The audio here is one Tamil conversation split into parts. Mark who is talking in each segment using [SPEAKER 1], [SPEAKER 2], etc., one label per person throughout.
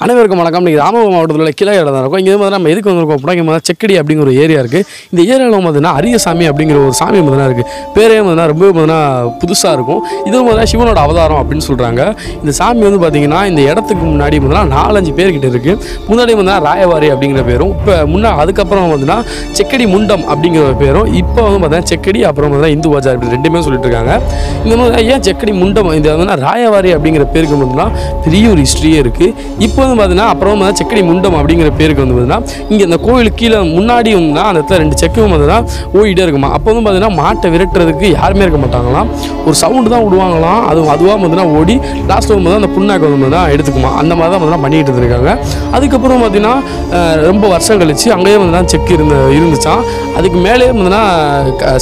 [SPEAKER 1] அனைவருக்கும் வணக்கம். இன்றைக்கி ராமநாதபுரம் மாவட்டத்தில் உள்ள கிளை இடம் தான் இருக்கும். இங்கே வந்து நம்ம எதுக்கு வந்திருக்கோம் அப்படின்னா, இங்கே செக்கடி அப்படிங்கிற ஒரு ஏரியா இருக்குது. இந்த ஏரியாவில் பார்த்தீங்கன்னா அரியசாமி அப்படிங்கிற ஒரு சாமி பார்த்தீங்கன்னா இருக்குது. பேரே பார்த்தீங்கன்னா ரொம்ப பார்த்தீங்கன்னா புதுசாக இருக்கும். இது பார்த்தீங்கன்னா சிவனோட அவதாரம் அப்படின்னு சொல்கிறாங்க. இந்த சாமி வந்து பார்த்திங்கன்னா இந்த இடத்துக்கு முன்னாடி பார்த்தீங்கன்னா 4-5 பேர்கிட்ட இருக்குது. முன்னாடி பார்த்தீங்கன்னா ராயவாரி அப்படிங்கிற பேரும், இப்போ அதுக்கப்புறம் பார்த்தீங்கன்னா செக்கடி முண்டம் அப்படிங்கிற ஒரு பேரும், இப்போ வந்து பார்த்தீங்கன்னா செக்கடி, அப்புறம் பார்த்தீங்கன்னா இந்து பஜார் இப்படி ரெண்டுமே சொல்லிட்டு இருக்காங்க. இந்த மாதிரி ஏன் செக்கடி முண்டம் இந்த வந்து ராயவாரி அப்படிங்கிற பேருக்கு பார்த்தீங்கன்னா பெரிய ஒரு ஹிஸ்ட்ரியே இருக்குது. இப்போ வந்து பார்த்தீங்கன்னா அப்புறம் வந்து செக்கடி முண்டம் அப்படிங்கிற பேருக்கு வந்து பார்த்தீங்கன்னா இங்கே இந்த கோயிலுக்கு கீழே முன்னாடி வந்து அந்த இடத்துல 2 செக்கும் வந்து தான் ஓடிட்டே இருக்குமா. அப்போ வந்து பார்த்தீங்கன்னா மாட்டை விரட்டுறதுக்கு யாருமே இருக்க மாட்டாங்களாம். ஒரு சவுண்டு தான் விடுவாங்களாம். அதுவாக பார்த்தீங்கன்னா ஓடி லாஸ்ட்டில் வந்து அந்த புண்ணாக்கு வந்து தான் எடுத்துக்குமா. அந்த மாதிரி தான் பார்த்தீங்கன்னா பண்ணிகிட்டு இருந்திருக்காங்க. அதுக்கப்புறம் பார்த்தீங்கன்னா ரொம்ப வருஷம் கழிச்சு அங்கேயே வந்து செக் இருந்துச்சான். அதுக்கு மேலே பார்த்தீங்கன்னா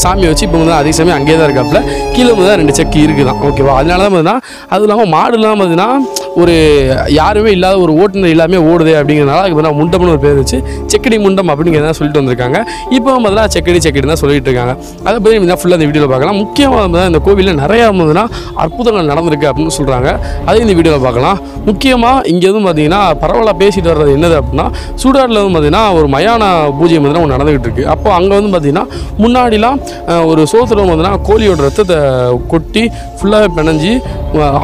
[SPEAKER 1] சாமி வச்சு இப்போ வந்து அதே சமயம் அங்கேயே தான் இருக்காப்புல. கீழே வந்து 2 செக்கு இருக்குதான். ஓகேவா. அதனால தான் பார்த்தீங்கன்னா அதுவும் இல்லாமல் மாடுலாம் பார்த்தீங்கன்னா ஒரு யாருமே இல்லாத ஒரு ஓட்டுநர் எல்லாமே ஓடுது அப்படிங்கிறனால அதுக்கு பார்த்தா முண்டம்னு ஒரு பேர் வச்சு செக்கடி முண்டம் அப்படிங்கிறத சொல்லிட்டு வந்திருக்காங்க. இப்போ பார்த்தீங்கன்னா செக்கடி தான் சொல்லிட்டு இருக்காங்க. அதை பற்றி நம்ம ஃபுல்லாக இந்த வீடியோவில் பார்க்கலாம். முக்கியமாக இந்த கோவிலில் நிறையா பார்த்தீங்கன்னா அற்புதங்கள் நடந்திருக்கு அப்படின்னு சொல்கிறாங்க. அதையும் இந்த வீடியோவில் பார்க்கலாம். முக்கியமாக இங்கே எதுவும் பார்த்தீங்கன்னா பரவாயில்ல பேசிட்டு வர்றது என்னது அப்படின்னா, சூடாரில் வந்து பார்த்தீங்கன்னா ஒரு மயான பூஜை பார்த்தீங்கன்னா ஒன்று நடந்துகிட்டு இருக்குது. அப்போ அங்கே வந்து பார்த்தீங்கன்னா முன்னாடிலாம் ஒரு சோத்திரம் பார்த்தீங்கன்னா கோழியோட ரத்தத்தை கொட்டி ஃபுல்லாகவே பிணைஞ்சி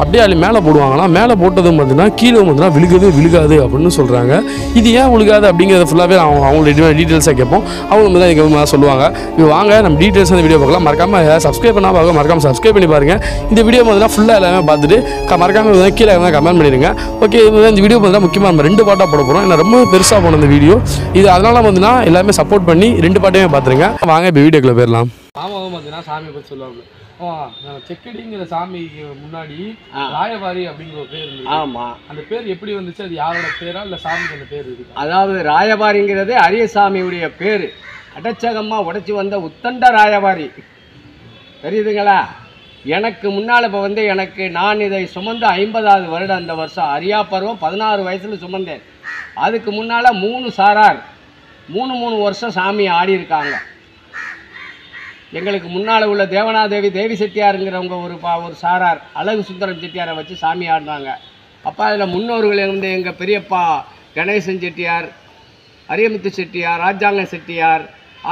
[SPEAKER 1] அப்படியே அது மேலே போடுவாங்களாம். மேலே போட்டதும் பார்த்தீங்கன்னா கீழே பார்த்தீங்கன்னா விழுகாது அப்படின்னு சொல்கிறாங்க. இது ஏன் விழுகாது அப்படிங்கிறத ஃபுல்லாகவே அவங்களோட டீட்டெயில்ஸாக கேட்போம். அவங்க வந்து இதுக்கு சொல்லுவாங்க. இப்போ வாங்க நம்ம டீட்டெயில்ஸ் அந்த வீடியோ பார்க்கலாம். மறக்காமல் சப்ஸ்கிரைப் பண்ணால் பார்க்க மறக்காமல் சப்ஸ்கிரைப் பண்ணி பாருங்கள். இந்த வீடியோ பார்த்தீங்கன்னா ஃபுல்லாக எல்லாமே பார்த்துட்டு மறக்காமல் கீழே கமெண்ட் பண்ணிடுங்க. ஓகே, இந்த வீடியோ பார்த்தீங்கன்னா முக்கியமாக நம்ம 2 பாட்டாக போட போகிறோம். ஏன்னா ரொம்ப பெருசாக போன இந்த வீடியோ இது. அதனால பார்த்தீங்கன்னா எல்லாமே சப்போர்ட் பண்ணி 2 பாட்டையுமே பார்த்துருங்க. வாங்க இப்போ வீடியோக்குள்ளே போயிடலாம். ஆமாம் பார்த்தீங்கன்னா சாமியை பற்றி சொல்லுவாங்க. செக்கடிங்கிற சாமிக்கு முன்னாடி ராயவாரி அப்படிங்கிற ஒரு பேர் இருந்தது.
[SPEAKER 2] ஆமாம், அந்த
[SPEAKER 1] பேர் எப்படி வந்துச்சு? அது யாரோட பேரா இல்லை சாமிக்கு அந்த பேர் இருக்கு?
[SPEAKER 2] அதாவது ராயவாரிங்கிறது அரியசாமியுடைய பேர். அடச்சகமாக உடைச்சி வந்த உத்தண்ட ராயவாரி தெரியுதுங்களா. எனக்கு முன்னால் இப்போ வந்து நான் இதை சுமந்து 50வது வருடம். அந்த வருஷம் அரியா பருவம் 16 வயசில் சுமந்தேன். அதுக்கு முன்னால் 3 சாரார் 3 வருஷம் சாமி ஆடி இருக்காங்க. எங்களுக்கு முன்னால் உள்ள தேவனாதேவி தேவி செட்டியாருங்கிறவங்க ஒரு சாரார் அழகு சுந்தரம் செட்டியாரை வச்சு சாமி ஆடினாங்க. அப்போ அதில் முன்னோர்கள் வந்து எங்கள் பெரியப்பா கணேசன் செட்டியார், அரியமுத்து செட்டியார், ராஜாங்க செட்டியார்,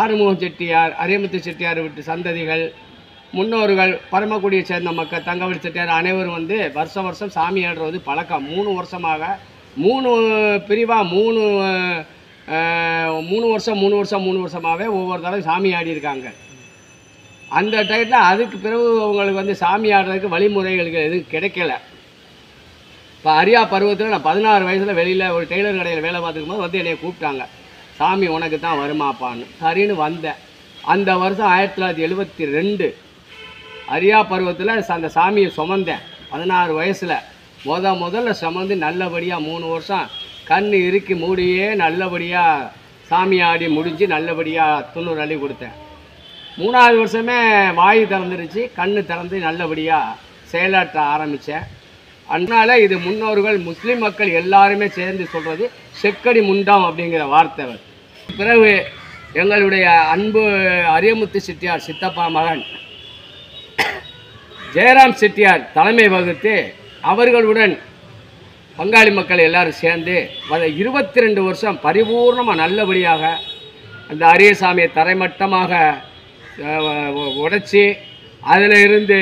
[SPEAKER 2] ஆறுமுகம் செட்டியார், அரியமுத்து செட்டியார் விட்டு சந்ததிகள் முன்னோர்கள் பரமக்குடியை சேர்ந்த மக்கள் தங்கவடி செட்டியார் அனைவரும் வந்து வருஷம் சாமி ஆடுறது பழக்கம். 3 வருஷமாக 3 பிரிவாக 3 வருஷமாகவே ஒவ்வொரு தடவை சாமி ஆடி இருக்காங்க. அந்த டைத்தில் அதுக்கு பிறகு அவங்களுக்கு வந்து சாமி ஆடுறதுக்கு வழிமுறைகளுக்கு எதுவும் கிடைக்கல. இப்போ அரியா பருவத்தில் நான் 16 வயசில் வெளியில் ஒரு டெய்லர் கடையில் வேலை பார்த்துக்கும் போது வந்து என்னை கூப்பிட்டாங்க. சாமி உனக்கு தான் வருமாப்பான்னு. சரின்னு வந்தேன். அந்த வருஷம் 1972 அரியா பருவத்தில் அந்த சாமியை சுமந்தேன். 16 வயசில் முதல்ல சுமந்து நல்லபடியாக 3 வருஷம் கண் இறுக்கி மூடியே நல்லபடியாக சாமி ஆடி முடிஞ்சு நல்லபடியாக 90 அள்ளி கொடுத்தேன். 3வது வருஷமே வாய் திறந்துருச்சு, கண் திறந்து நல்லபடியாக செயலாற்ற ஆரம்பித்தேன். அதனால் இது முன்னோர்கள் முஸ்லீம் மக்கள் எல்லாருமே சேர்ந்து சொல்கிறது செக்கடி முண்டம் அப்படிங்கிற வார்த்தை. பிறகு எங்களுடைய அன்பு அரியமுத்து செட்டியார் சித்தப்பா மகன் ஜெயராம் செட்டியார் தலைமை வகுத்து அவர்களுடன் பங்காளி மக்கள் எல்லோரும் சேர்ந்து 22 வருஷம் பரிபூர்ணமாக நல்லபடியாக அந்த அரியசாமியை தரைமட்டமாக உடைச்சி அதில் இருந்து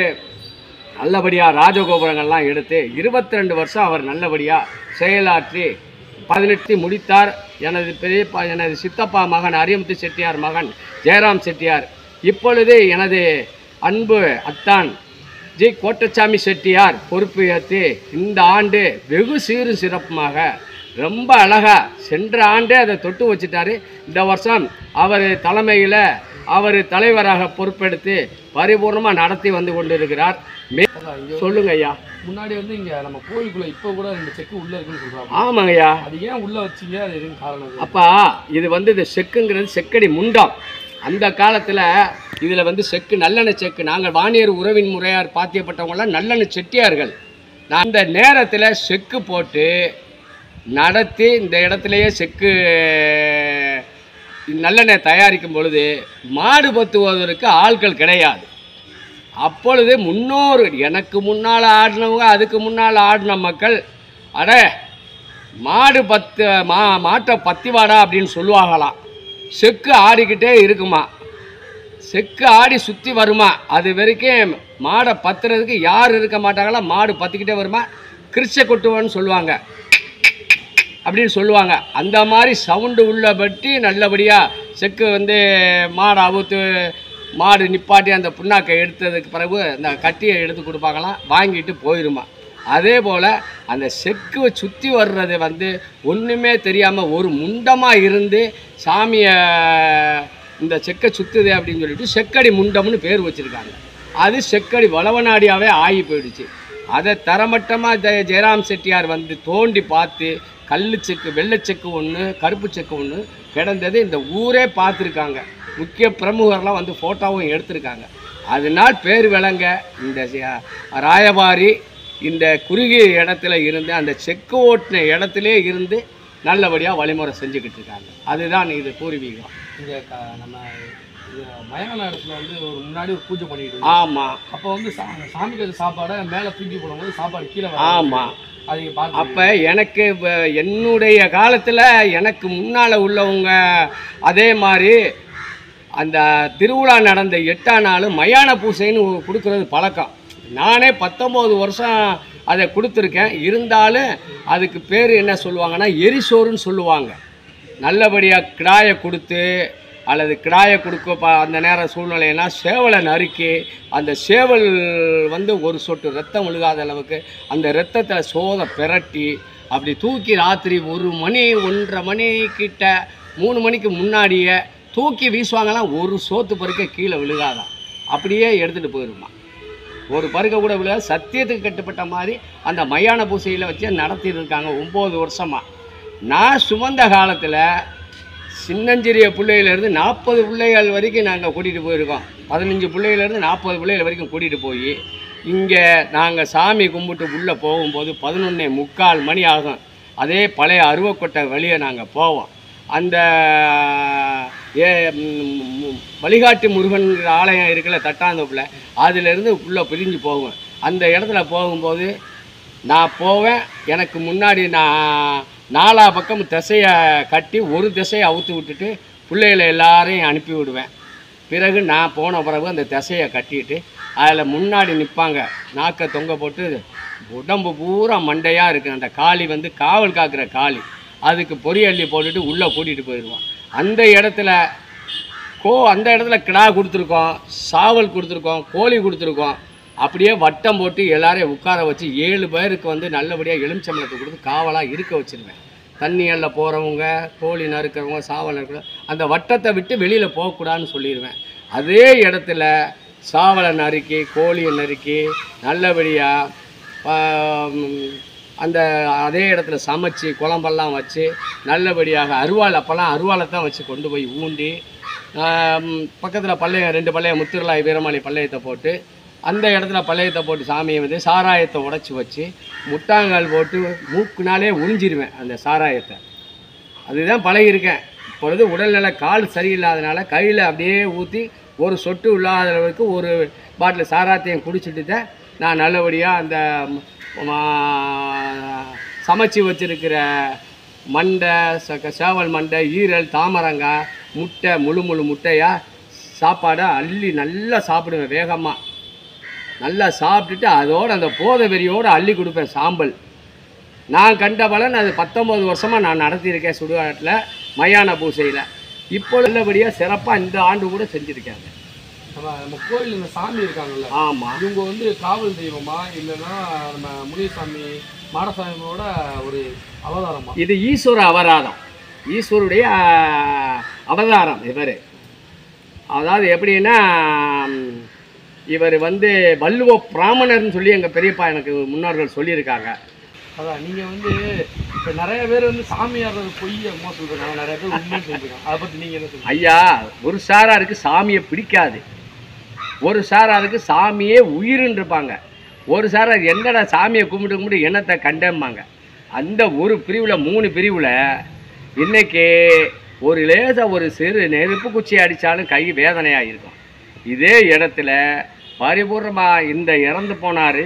[SPEAKER 2] நல்லபடியாக ராஜகோபுரங்கள்லாம் எடுத்து 22 வருஷம் அவர் நல்லபடியாக செயலாற்றி 18 முடித்தார். எனது சித்தப்பா மகன் அரியமுத்து செட்டியார் மகன் ஜெயராம் செட்டியார் இப்பொழுது எனது அன்பு அத்தான் ஜி கோட்டச்சாமி செட்டியார் பொறுப்பு ஏற்று இந்த ஆண்டு வெகு சீரும் சிறப்புமாக ரொம்ப அழகாக சென்ற ஆண்டே அதை தொட்டு வச்சுட்டாரு. இந்த வருஷம் அவர் தலைமையில் அவர் தலைவராக பொறுப்பெடுத்து பரிபூர்ணமாக நடத்தி வந்து கொண்டிருக்கிறார். சொல்லுங்க ஐயா.
[SPEAKER 1] முன்னாடி வந்து இங்கே நம்ம கோயிலுக்குள்ளே இப்போ கூட 2 செக்கு உள்ளே இருக்குன்னு சொல்கிறாங்க.
[SPEAKER 2] ஆமாங்க ஐயா.
[SPEAKER 1] அது ஏன் உள்ளே வச்சிங்க? அது எதுவும் காரணம்?
[SPEAKER 2] அப்பா இது வந்து இந்த செக்குங்கிறது செக்கடி முண்டம். அந்த காலத்தில் இதில் வந்து செக்கு நல்லெண்ணெய் செக்கு. நாங்கள் வாணியர் உறவின் முறையார் பாத்தியப்பட்டவங்களாம் நல்லெண்ணெய் செட்டியார்கள். நான் இந்த நேரத்தில் செக்கு போட்டு நடத்தி இந்த இடத்துலையே செக்கு நல்லெண்ணெய் தயாரிக்கும் பொழுது மாடு பத்துவதற்கு ஆட்கள் கிடையாது. அப்பொழுது முன்னோர் எனக்கு முன்னால் ஆடினவங்க அதுக்கு முன்னால் ஆடின மக்கள் அட மாட்டை பத்தி வாடா அப்படின்னு சொல்லுவாங்களாம். செக்கு ஆடிக்கிட்டே இருக்குமா, செக்கு ஆடி சுற்றி வருமா, அது வரைக்கும் மாடை பத்துறதுக்கு யார் இருக்க மாட்டாங்களா, மாடு பற்றிக்கிட்டே வருமா, கிருச்ச கொட்டுவான்னு சொல்லுவாங்க அப்படின்னு சொல்லுவாங்க. அந்த மாதிரி சவுண்டு உள்ளபட்டி நல்லபடியாக செக்கு வந்து மாடை அவுத்து மாடு நிப்பாட்டி அந்த புண்ணாக்கை எடுத்ததுக்கு பிறகு அந்த கட்டியை எடுத்து கொடுப்பாங்களாம், வாங்கிட்டு போயிடுமா. அதே போல் அந்த செக்கு சுற்றி வர்றது வந்து ஒன்றுமே தெரியாமல் ஒரு முண்டமாக இருந்து சாமியை இந்த செக்கை சுற்றுது அப்படின்னு சொல்லிட்டு செக்கடி முண்டம்னு பேர் வச்சுருக்காங்க. அது செக்கடி வளவனாடியாகவே ஆகி போயிடுச்சு. அதை தரமட்டமாக ஜெயராம் செட்டியார் வந்து தோண்டி பார்த்து கல் செக்கு, வெள்ளை செக்கு ஒன்று, கருப்பு செக்கு ஒன்று கிடந்தது இந்த ஊரே பார்த்துருக்காங்க. முக்கிய பிரமுகர்லாம் வந்து ஃபோட்டோவும் எடுத்திருக்காங்க. அதனால் பேர் விளங்க இந்த ராயபாரி இந்த குறுகிய இடத்துல இருந்து அந்த செக்கு ஓட்டின இடத்துலே இருந்து நல்லபடியாக வழிமுறை செஞ்சுக்கிட்டு இருக்காங்க. அதுதான் இது பூர்வீகம்.
[SPEAKER 1] இங்கே நம்ம மயான இடத்துல வந்து ஒரு முன்னாடி ஒரு பூஜை பண்ணிட்டு,
[SPEAKER 2] ஆமாம்,
[SPEAKER 1] அப்போ வந்து சாமிக்கு சாப்பாடை மேலே தூக்கி போடும்போது சாப்பாடு கீழே,
[SPEAKER 2] ஆமாம். அப்போ எனக்கு என்னுடைய காலத்தில் எனக்கு முன்னால் உள்ளவங்க அதே மாதிரி அந்த திருவிழா நடந்த 8ஆம் நாள் மயான பூசைன்னு கொடுக்குறது பழக்கம். நானே 19 வருஷம் அதை கொடுத்துருக்கேன். இருந்தாலும் அதுக்கு பேர் என்ன சொல்லுவாங்கன்னா எரிசோறுன்னு சொல்லுவாங்க. நல்லபடியாக கிடாயை கொடுத்து அல்லது கிடாயை கொடுக்க அந்த நேரம் சூழ்நிலைன்னா சேவலை நறுக்கி அந்த சேவல் வந்து ஒரு சொட்டு ரத்தம் விழுகாத அளவுக்கு அந்த ரத்தத்தில் சோதை பிரட்டி அப்படி தூக்கி ராத்திரி 1 மணி 1:30 மணி கிட்ட 3 மணிக்கு முன்னாடியே தூக்கி வீசுவாங்கலாம். ஒரு சோத்து பருக்க கீழே விழுகாதான், அப்படியே எடுத்துகிட்டு போயிடுமா. ஒரு பருக்க கூட விழுகாது. சத்தியத்துக்கு கட்டுப்பட்ட மாதிரி அந்த மயான பூசையில் வச்சு நடத்திட்டு இருக்காங்க 9 வருஷமாக. நான் சுமந்த காலத்தில் சின்னஞ்சிறிய பிள்ளையிலேருந்து 40 பிள்ளைகள் வரைக்கும் நாங்கள் கூட்டிகிட்டு போயிருக்கோம். 15 பிள்ளையிலேருந்து 40 பிள்ளைகள் வரைக்கும் கூட்டிகிட்டு போய் இங்கே நாங்கள் சாமி கும்பிட்டு உள்ளே போகும்போது 11:45 மணி ஆகும். அதே பழைய அருவக்கொட்டை வழியை நாங்கள் போவோம். அந்த வழிகாட்டி முருகன்கிற ஆலயம் இருக்குல்ல தட்டாந்தோப்பில், அதிலேருந்து உள்ளே பிரிஞ்சு போகும். அந்த இடத்துல போகும்போது நான் போவேன். எனக்கு முன்னாடி நான் 4 பக்கம் திசையை கட்டி ஒரு திசையை அவுத்து விட்டுட்டு பிள்ளைகளை எல்லாரையும் அனுப்பி விடுவேன். பிறகு நான் போன பிறகு அந்த திசையை கட்டிட்டு அதில் முன்னாடி நிற்பாங்க. நாக்கை தொங்க போட்டு உடம்பு பூரா மண்டையாக இருக்குது. அந்த காளி வந்து காவல் காக்கிற காளி. அதுக்கு பொரியல்லி போட்டுட்டு உள்ளே கூட்டிகிட்டு போயிடுவோம். அந்த இடத்துல அந்த இடத்துல கிடா கொடுத்துருக்கோம், சாவல் கொடுத்துருக்கோம், கோழி கொடுத்துருக்கோம். அப்படியே வட்டம் போட்டு எல்லாரையும் உட்கார வச்சு 7 பேருக்கு வந்து நல்லபடியாக எலுமிச்சம்பழத்தை கொடுத்து காவலாக இருக்க வச்சுருவேன். தண்ணியல்ல போகிறவங்க, கோழி நறுக்கிறவங்க, சாவல் நறுக்கிறவங்க அந்த வட்டத்தை விட்டு வெளியில் போகக்கூடாதுன்னு சொல்லிடுவேன். அதே இடத்துல சாவலை நறுக்கி கோழியை நறுக்கி நல்லபடியாக அந்த அதே இடத்துல சமைச்சு குழம்பெல்லாம் வச்சு நல்லபடியாக அருவாள், அப்போல்லாம் அருவாளை தான் வச்சு கொண்டு போய் ஊண்டி பக்கத்தில் பள்ளையம் 2 பள்ளையம் முத்திரலாய் வீரமாளி பள்ளையத்தை போட்டு அந்த இடத்துல பள்ளையத்தை போட்டு சாமியை வந்து சாராயத்தை உடச்சி வச்சு முட்டாங்கால் போட்டு மூக்குனாலே உறிஞ்சிருவேன் அந்த சாராயத்தை. அதுதான் பழகியிருக்கேன். இப்பொழுது உடல்நல கால் சரியில்லாதனால கையில் அப்படியே ஊற்றி ஒரு சொட்டு இல்லாத அளவுக்கு ஒரு பாட்டில் சாராயத்தையும் குடிச்சிட்டு தான் நான் நல்லபடியாக அந்த சமைச்சி வச்சுருக்கிற மண்டை, சேவல் மண்டை, ஈரல், தாமரங்காய், முட்டை, முழு முட்டையாக சாப்பாடை அள்ளி நல்லா சாப்பிடுவேன். வேகமாக நல்லா சாப்பிட்டுட்டு அதோடு அந்த போதை வெறியோடு அள்ளி கொடுப்பேன் சாம்பல். நான் கண்ட பலன் அது 19 வருஷமாக நான் நடத்தியிருக்கேன் சுடுகாட்டில் மயான பூசையில். இப்போ நல்லபடியாக சிறப்பாக இந்த ஆண்டு கூட செஞ்சுருக்காங்க.
[SPEAKER 1] நம்ம கோயில் இந்த சாமி இருக்காங்கல்ல,
[SPEAKER 2] ஆமாம்,
[SPEAKER 1] இவங்க வந்து காவல் தெய்வமா இல்லைன்னா நம்ம முனிசாமி மாடசாமியோட ஒரு அவதாரமா?
[SPEAKER 2] இது ஈஸ்வர அவதாரம், ஈஸ்வருடைய அவதாரம் இவர். அதாவது எப்படின்னா இவர் வந்து வள்ளுவ பிராமணர்னு சொல்லி எங்கள் பெரியப்பா எனக்கு முன்னோர்கள் சொல்லியிருக்காங்க.
[SPEAKER 1] அதான் நீங்கள் வந்து இப்போ நிறைய பேர் வந்து சாமியார் பொய்யமா சொல்கிறாங்க, நிறைய பேர் உண்மையை சொல்லியிருக்காங்க. அதை பற்றி நீங்கள் என்ன சொல்லுங்கள்?
[SPEAKER 2] ஐயா, ஒரு சாராருக்கு சாமியை பிடிக்காது, ஒரு சாராருக்கு சாமியே உயிருன்னு இருப்பாங்க. ஒரு சாரார் என்னடா சாமியை கும்பிட்டு எண்ணத்தை கண்டம்பாங்க. அந்த ஒரு பிரிவில் 3 பிரிவில் இன்றைக்கி ஒரு லேசாக ஒரு சிறு நெருப்பு குச்சி அடித்தாலும் கை வேதனையாக இருக்கும். இதே இடத்துல பரிபூர்ணமாக இந்த இறந்து போனார்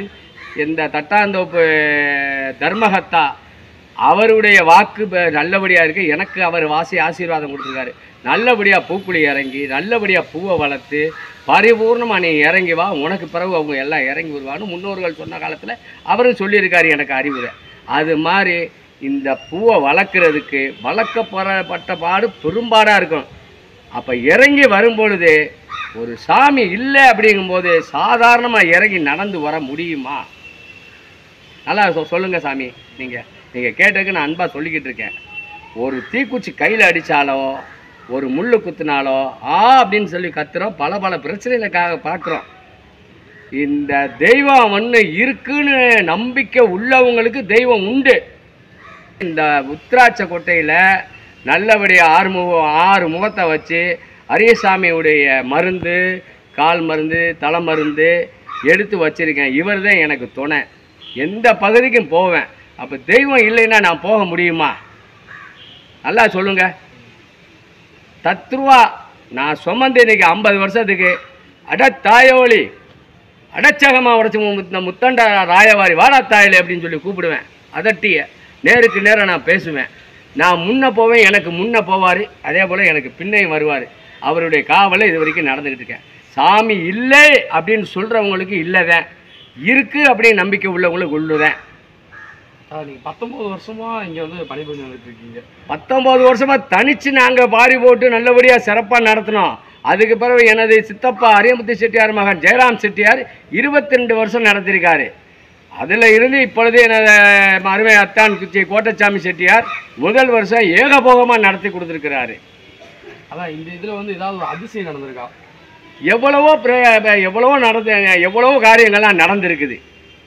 [SPEAKER 2] இந்த தட்டாந்தோப்பு தர்மஹத்தா அவருடைய வாக்கு நல்லபடியாக இருக்குது. எனக்கு அவர் ஆசீர்வாதம் கொடுத்துருக்காரு. நல்லபடியாக பூக்குழி இறங்கி நல்லபடியாக பூவை வளர்த்து பரிபூர்ணமாக நீ இறங்கி வா, உனக்கு பிறகு அவங்க எல்லாம் இறங்கி வருவான்னு முன்னோர்கள் சொன்ன காலத்தில் அவரும் சொல்லியிருக்காரு எனக்கு அறிவுரை. அது மாதிரி இந்த பூவை வளர்க்குறதுக்கு வளர்க்கப்பட்ட பாடு பெரும்பாடாக இருக்கும். அப்போ இறங்கி வரும்பொழுது ஒரு சாமி இல்லை அப்படிங்கும்போது சாதாரணமாக இறங்கி நடந்து வர முடியுமா? நல்லா சொல்லுங்கள் சாமி. நீங்கள் கேட்டதுக்கு நான் அன்பாக சொல்லிக்கிட்டு இருக்கேன். ஒரு தீக்குச்சி கையில் அடித்தாலோ ஒரு முள் குத்துனாலோ அப்படின்னு சொல்லி கத்துறோம். பல பிரச்சனைகளுக்காக பார்க்குறோம். இந்த தெய்வம் ஒன்று இருக்குன்னு நம்பிக்கை உள்ளவங்களுக்கு தெய்வம் உண்டு. இந்த உத்திராட்ச கொட்டையில் நல்லபடியாக 6 முகத்தை வச்சு அரியசாமியுடைய மருந்து, கால் மருந்து, தலை மருந்து எடுத்து வச்சுருக்கேன். இவர் தான் எனக்கு துணை. எந்த பகுதிக்கும் போவேன். அப்போ தெய்வம் இல்லைன்னா நான் போக முடியுமா? நல்லா சொல்லுங்கள். தத்ருவா நான் சுமந்து இன்னைக்கு 50 வருஷத்துக்கு தாயோலி அடச்சகமாக உடச்சி முத்தண்டா ராயவாரி வாடா தாயலி அப்படின்னு சொல்லி கூப்பிடுவேன். அதட்டிய நேருக்கு நேரம் நான் பேசுவேன். நான் முன்னே போவேன், எனக்கு முன்னே போவார். அதே போல் எனக்கு பின்னையும் வருவார். அவருடைய காவலை இது வரைக்கும் நடந்துக்கிட்டு இருக்கேன். சாமி இல்லை அப்படின்னு சொல்கிறவங்களுக்கு இல்லைதான், இருக்குது அப்படின்னு நம்பிக்கை உள்ளவங்களுக்கு உள்ளுதான்.
[SPEAKER 1] நீங்கள் 19 வருஷமாக இங்கே வந்து பணிபுரிஞ்சு வந்துட்டு இருக்கீங்க.
[SPEAKER 2] 19 வருஷமாக தனித்து நாங்கள் பாரி போட்டு நல்லபடியாக சிறப்பாக நடத்தினோம். அதுக்கு பிறகு எனது சித்தப்பா அரியமுத்து செட்டியார் மகன் ஜெயராம் செட்டியார் 22 வருஷம் நடத்தியிருக்காரு. அதில் இருந்து இப்பொழுது எனது அருமை அத்தான் குச்சி கோட்டச்சாமி செட்டியார் முதல் வருஷம் ஏகபோகமாக நடத்தி கொடுத்துருக்கிறாரு.
[SPEAKER 1] அதான் இந்த இதில் வந்து ஏதாவது ஒரு அதிசயம் நடந்திருக்கா?
[SPEAKER 2] எவ்வளவோ காரியங்கள்லாம் நடந்திருக்குது.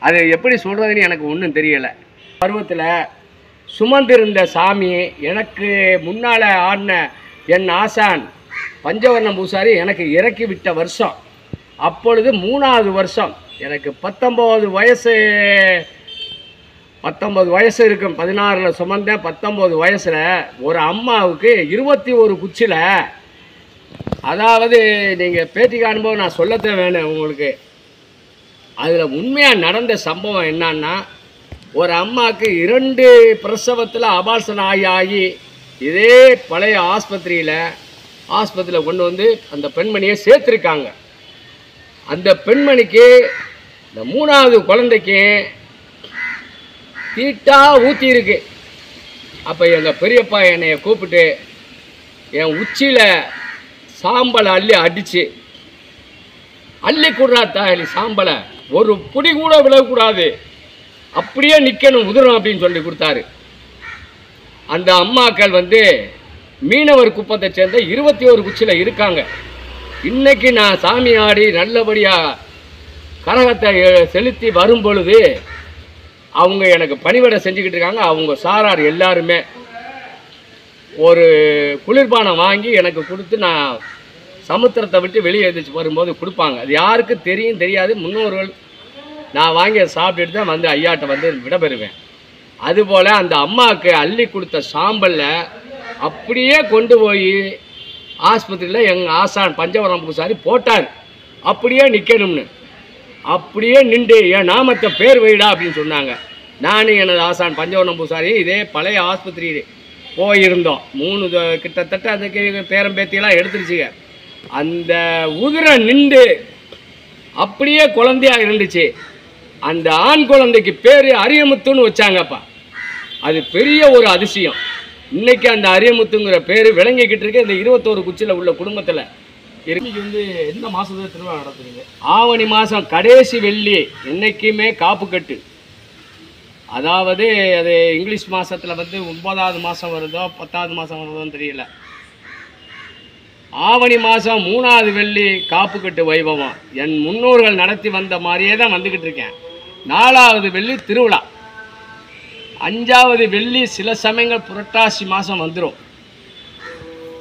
[SPEAKER 2] அது எப்படி சொல்கிறதுன்னு எனக்கு ஒன்றும் தெரியலை. பருவத்தில் சுமந்திருந்த சாமி எனக்கு முன்னால் ஆடின என் ஆசான் பஞ்சவர்ணம் பூசாரி எனக்கு இறக்கி விட்ட வருஷம். அப்பொழுது 3வது வருஷம் எனக்கு 19 வயசு இருக்கும். 16ல் சுமந்தேன். 19 வயசில் ஒரு அம்மாவுக்கு 21 குச்சியில், அதாவது நீங்கள் பேட்டி காணும்போது நான் சொல்லத்தான் வேணும் உங்களுக்கு. அதில் உண்மையாக நடந்த சம்பவம் என்னன்னா, ஒரு அம்மாவுக்கு 2 பிரசவத்தில் அபார்சன் ஆகி இதே பழைய ஆஸ்பத்திரியில் கொண்டு வந்து அந்த பெண்மணியை சேர்த்துருக்காங்க. அந்த பெண்மணிக்கு இந்த 3வது குழந்தைக்கு தீட்டா ஊற்றிருக்கு. அப்போ எங்கள் பெரியப்பா என்னைய கூப்பிட்டு என் உச்சியில் சாம்பலை அள்ளி கொடுறா தாயலி, சாம்பலை ஒரு புடி கூட விழக்கூடாது, அப்படியே நிற்கணும், உதிரும் அப்படின்னு சொல்லி கொடுத்தாரு. அந்த அம்மாக்கள் வந்து மீனவர் குப்பத்தை சேர்ந்த 21 குச்சியில் இருக்காங்க. இன்னைக்கு நான் சாமி ஆடி நல்லபடியாக கரகத்தை செலுத்தி வரும் பொழுது அவங்க எனக்கு பணிவிடை செஞ்சுக்கிட்டு இருக்காங்க. அவங்க சாரார் எல்லாருமே ஒரு குளிர்பானம் வாங்கி எனக்கு கொடுத்து நான் சமுத்திரத்தை விட்டு வெளியே எழுந்திரிச்சு வரும்போது கொடுப்பாங்க. அது யாருக்கு தெரியாது. முன்னோர்கள் நான் வாங்கி அதை சாப்பிட்டுட்டு தான் வந்து ஐயாட்ட வந்து விடைபெறுவேன். அதுபோல் அந்த அம்மாவுக்கு அள்ளி கொடுத்த சாம்பலில் அப்படியே கொண்டு போய் ஆஸ்பத்திரியில் எங்கள் ஆசான் பஞ்சவரம் பூசாரி போட்டார். அப்படியே நிற்கணும்னு. அப்படியே நின்று என் நாமத்தை பேர் வைடா அப்படின்னு சொன்னாங்க. நானும் எனது ஆசான் பஞ்சவரம் பூசாரி இதே பழைய ஆஸ்பத்திரி போயிருந்தோம். 3 கிட்டத்தட்ட அதுக்கு பேரம்பேத்தியெல்லாம் எடுத்துருச்சுங்க. அந்த உதிரை நின்று அப்படியே குழந்தையாக இருந்துச்சு. அந்த ஆண் குழந்தைக்கு பேர் அரியமுத்துன்னு வச்சாங்கப்பா. அது பெரிய ஒரு அதிசயம். இன்னைக்கு அந்த அரியமுத்துங்கிற பேர் விளங்கிக்கிட்டு இருக்கு இந்த 21 குச்சியில் உள்ள குடும்பத்தில்.
[SPEAKER 1] இன்னைக்கு வந்து எந்த மாதத்துல திருவிழா நடத்துறீங்க?
[SPEAKER 2] ஆவணி மாதம் கடைசி வெள்ளி என்றைக்குமே காப்பு கட்டு. அதாவது அது இங்கிலீஷ் மாதத்தில் வந்து 9வது மாதம் வருதோ 10வது மாதம் வருதோன்னு தெரியல. ஆவணி மாதம் 3வது வெள்ளி காப்பு கட்டு வைபவம் என் முன்னோர்கள் நடத்தி வந்த மாதிரியே தான் வந்துக்கிட்டு இருக்கேன். 4வது வெள்ளி திருவிழா, 5வது வெள்ளி சில சமயங்கள் புரட்டாசி மாதம் வந்துடும்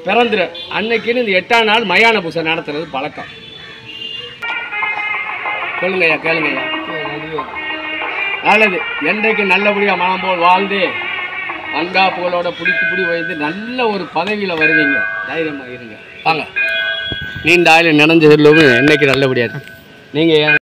[SPEAKER 2] பிறந்துடும். அன்னைக்குன்னு இந்த 8ஆம் நாள் மயான பூசை நடத்துறது பழக்கம். சொல்லுங்கய்யா, கேளுங்கய்யா. நல்லது. என்றைக்கு நல்லபடியாக மனம் போல் வாழ்ந்து பங்கா புகழோட பிடி வைத்து நல்ல ஒரு பதவியில் வருவீங்க. தைரியமாக இருங்க. வாங்க. நீண்ட ஆயுள் நினைஞ்ச என்னைக்கு நல்லபடியாக நீங்கள்